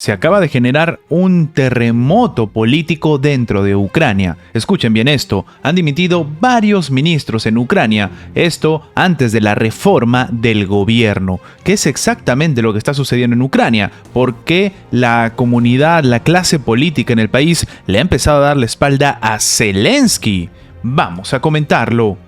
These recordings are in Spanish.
Se acaba de generar un terremoto político dentro de Ucrania. Escuchen bien esto, han dimitido varios ministros en Ucrania, esto antes de la reforma del gobierno. ¿Qué es exactamente lo que está sucediendo en Ucrania? ¿Por qué la comunidad, la clase política en el país le ha empezado a dar la espalda a Zelensky? Vamos a comentarlo.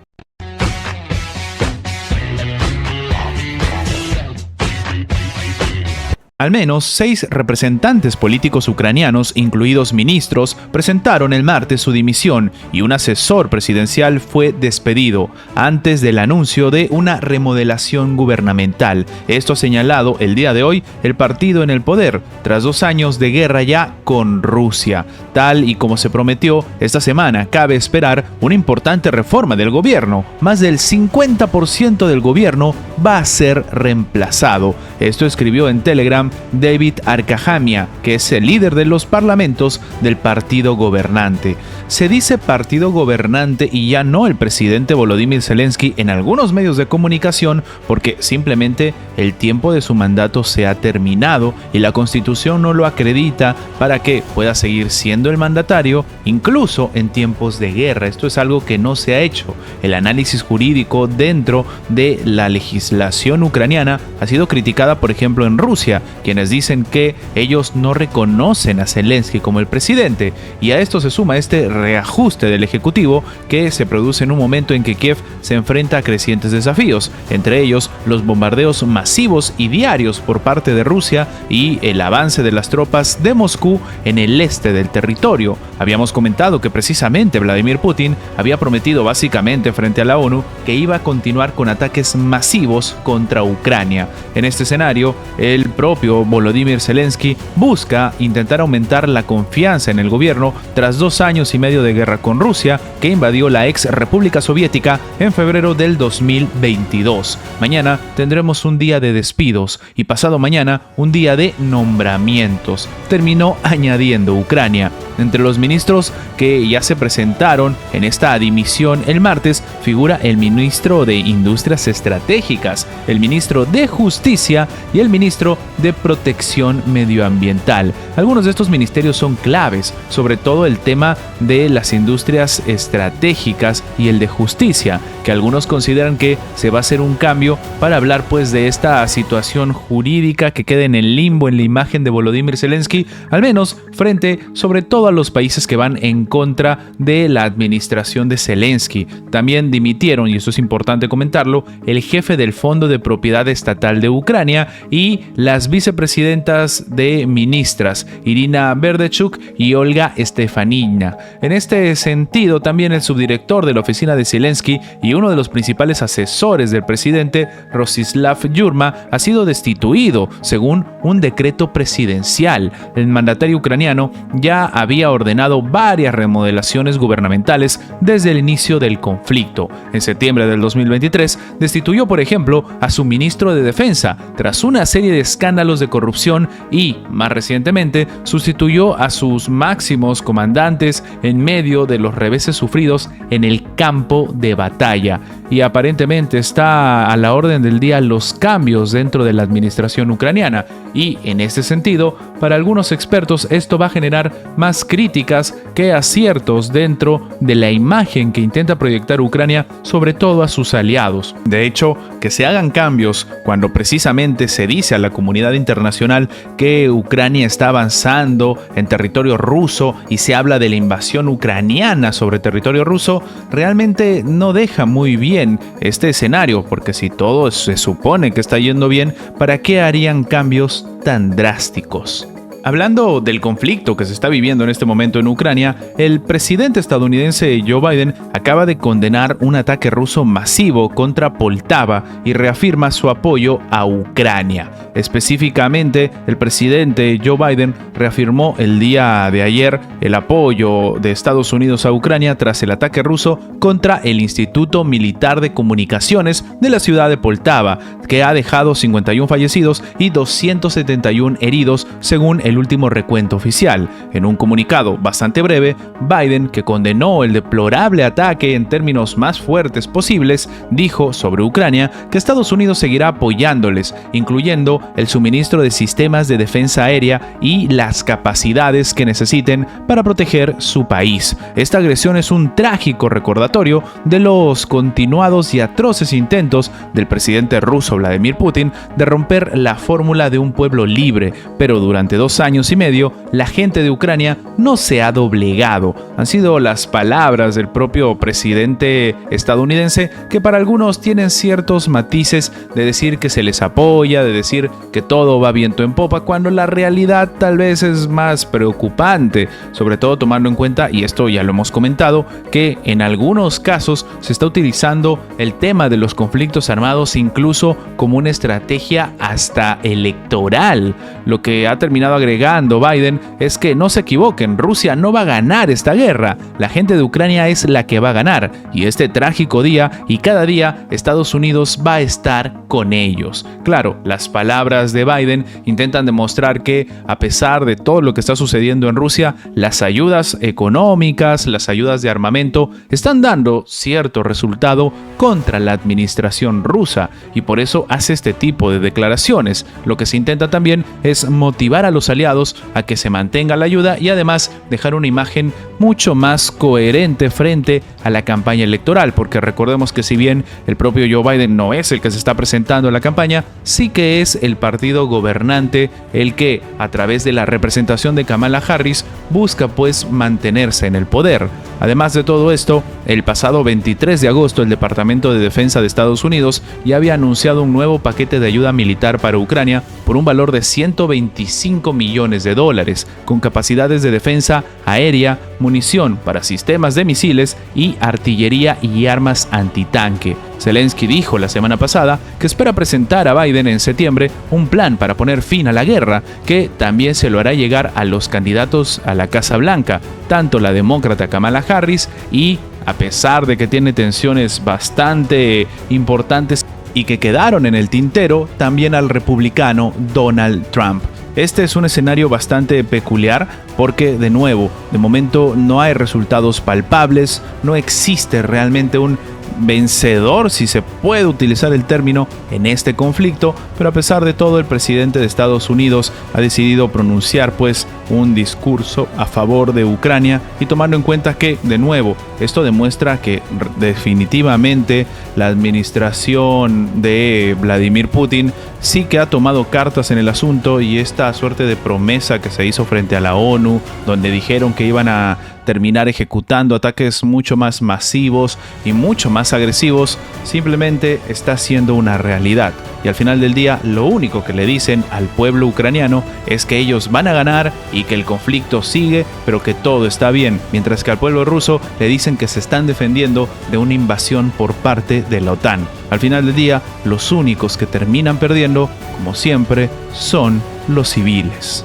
Al menos 6 representantes políticos ucranianos, incluidos ministros, presentaron el martes su dimisión y un asesor presidencial fue despedido antes del anuncio de una remodelación gubernamental. Esto ha señalado el día de hoy el partido en el poder, tras 2 años de guerra ya con Rusia. Tal y como se prometió, esta semana cabe esperar una importante reforma del gobierno. Más del 50% del gobierno va a ser reemplazado. Esto escribió en Telegram David Arkahamia, que es el líder de los parlamentos del partido gobernante. Se dice partido gobernante y ya no el presidente Volodymyr Zelensky en algunos medios de comunicación porque simplemente el tiempo de su mandato se ha terminado y la Constitución no lo acredita para que pueda seguir siendo el mandatario incluso en tiempos de guerra. Esto es algo que no se ha hecho. El análisis jurídico dentro de la legislación ucraniana ha sido criticada, por ejemplo, en Rusia, quienes dicen que ellos no reconocen a Zelensky como el presidente, y a esto se suma este reajuste del ejecutivo que se produce en un momento en que Kiev se enfrenta a crecientes desafíos, entre ellos los bombardeos masivos y diarios por parte de Rusia y el avance de las tropas de Moscú en el este del territorio. Habíamos comentado que precisamente Vladimir Putin había prometido básicamente frente a la ONU que iba a continuar con ataques masivos contra Ucrania. En este escenario, el propio Volodymyr Zelensky busca intentar aumentar la confianza en el gobierno tras 2 años y medio de guerra con Rusia, que invadió la ex República Soviética en febrero del 2022. Mañana tendremos un día de despidos y pasado mañana un día de nombramientos. Terminó añadiendo Ucrania. Entre los ministros que ya se presentaron en esta dimisión el martes figura el ministro de Industrias Estratégicas, el ministro de Justicia y el ministro de Protección Medioambiental. Algunos de estos ministerios son claves, sobre todo el tema de las industrias estratégicas y el de justicia, que algunos consideran que se va a hacer un cambio para hablar pues de esta situación jurídica que queda en el limbo en la imagen de Volodymyr Zelensky, al menos frente sobre todo a los países que van en contra de la administración de Zelensky. También dimitieron, y esto es importante comentarlo, el jefe del Fondo de Propiedad Estatal de Ucrania y las vicepresidentas de ministras, Irina Verdechuk y Olga Stefanina. En este sentido, también el subdirector de la oficina de Zelensky y uno de los principales asesores del presidente, Rostislav Yurma, ha sido destituido según un decreto presidencial. El mandatario ucraniano ya había ordenado varias remodelaciones gubernamentales desde el inicio del conflicto. En septiembre del 2023 destituyó, por ejemplo, a su ministro de Defensa tras una serie de escándalos de corrupción y, más recientemente, sustituyó a sus máximos comandantes en medio de los reveses sufridos en el campo de batalla. Y aparentemente está a la orden del día los cambios dentro de la administración ucraniana. Y en este sentido, para algunos expertos esto va a generar más críticas que aciertos dentro de la imagen que intenta proyectar Ucrania, sobre todo a sus aliados. De hecho, que se hagan cambios cuando precisamente se dice a la comunidad internacional que Ucrania está avanzando en territorio ruso y se habla de la invasión ucraniana sobre territorio ruso, realmente no deja muy bien este escenario, porque si todo se supone que está yendo bien, ¿para qué harían cambios tan drásticos? Hablando del conflicto que se está viviendo en este momento en Ucrania, el presidente estadounidense Joe Biden acaba de condenar un ataque ruso masivo contra Poltava y reafirma su apoyo a Ucrania. Específicamente, el presidente Joe Biden reafirmó el día de ayer el apoyo de Estados Unidos a Ucrania tras el ataque ruso contra el Instituto Militar de Comunicaciones de la ciudad de Poltava, que ha dejado 51 fallecidos y 271 heridos, según el el último recuento oficial. En un comunicado bastante breve, Biden, que condenó el deplorable ataque en términos más fuertes posibles, dijo sobre Ucrania que Estados Unidos seguirá apoyándoles, incluyendo el suministro de sistemas de defensa aérea y las capacidades que necesiten para proteger su país. Esta agresión es un trágico recordatorio de los continuados y atroces intentos del presidente ruso Vladimir Putin de romper la fórmula de un pueblo libre, pero durante 2 años y medio la gente de Ucrania no se ha doblegado. Han sido las palabras del propio presidente estadounidense, que para algunos tienen ciertos matices de decir que se les apoya, de decir que todo va viento en popa, cuando la realidad tal vez es más preocupante, sobre todo tomando en cuenta, y esto ya lo hemos comentado, que en algunos casos se está utilizando el tema de los conflictos armados incluso como una estrategia hasta electoral. Lo que ha terminado agregando Biden es que no se equivoquen, Rusia no va a ganar esta guerra, la gente de Ucrania es la que va a ganar, y este trágico día y cada día Estados Unidos va a estar con ellos. Claro, las palabras de Biden intentan demostrar que a pesar de todo lo que está sucediendo en Rusia, las ayudas económicas, las ayudas de armamento están dando cierto resultado contra la administración rusa, y por eso hace este tipo de declaraciones. Lo que se intenta también es motivar a los aliados a que se mantenga la ayuda y además dejar una imagen mucho más coherente frente a la campaña electoral, porque recordemos que si bien el propio Joe Biden no es el que se está presentando en la campaña, sí que es el partido gobernante el que, a través de la representación de Kamala Harris, busca pues mantenerse en el poder. Además de todo esto, el pasado 23 de agosto el Departamento de Defensa de Estados Unidos ya había anunciado un nuevo paquete de ayuda militar para Ucrania por un valor de $125 millones, con capacidades de defensa aérea, munición para sistemas de misiles y artillería y armas antitanque. Zelensky dijo la semana pasada que espera presentar a Biden en septiembre un plan para poner fin a la guerra, que también se lo hará llegar a los candidatos a la Casa Blanca, tanto la demócrata Kamala Harris y, a pesar de que tiene tensiones bastante importantes y que quedaron en el tintero, también al republicano Donald Trump. Este es un escenario bastante peculiar porque, de nuevo, de momento no hay resultados palpables, no existe realmente un vencedor, si se puede utilizar el término, en este conflicto, pero a pesar de todo el presidente de Estados Unidos ha decidido pronunciar pues un discurso a favor de Ucrania, y tomando en cuenta que, de nuevo, esto demuestra que definitivamente la administración de Vladimir Putin sí que ha tomado cartas en el asunto, y esta suerte de promesa que se hizo frente a la ONU, donde dijeron que iban a terminar ejecutando ataques mucho más masivos y mucho más agresivos, simplemente está siendo una realidad. Y al final del día, lo único que le dicen al pueblo ucraniano es que ellos van a ganar y que el conflicto sigue, pero que todo está bien, mientras que al pueblo ruso le dicen que se están defendiendo de una invasión por parte de la OTAN. Al final del día, los únicos que terminan perdiendo, como siempre, son los civiles.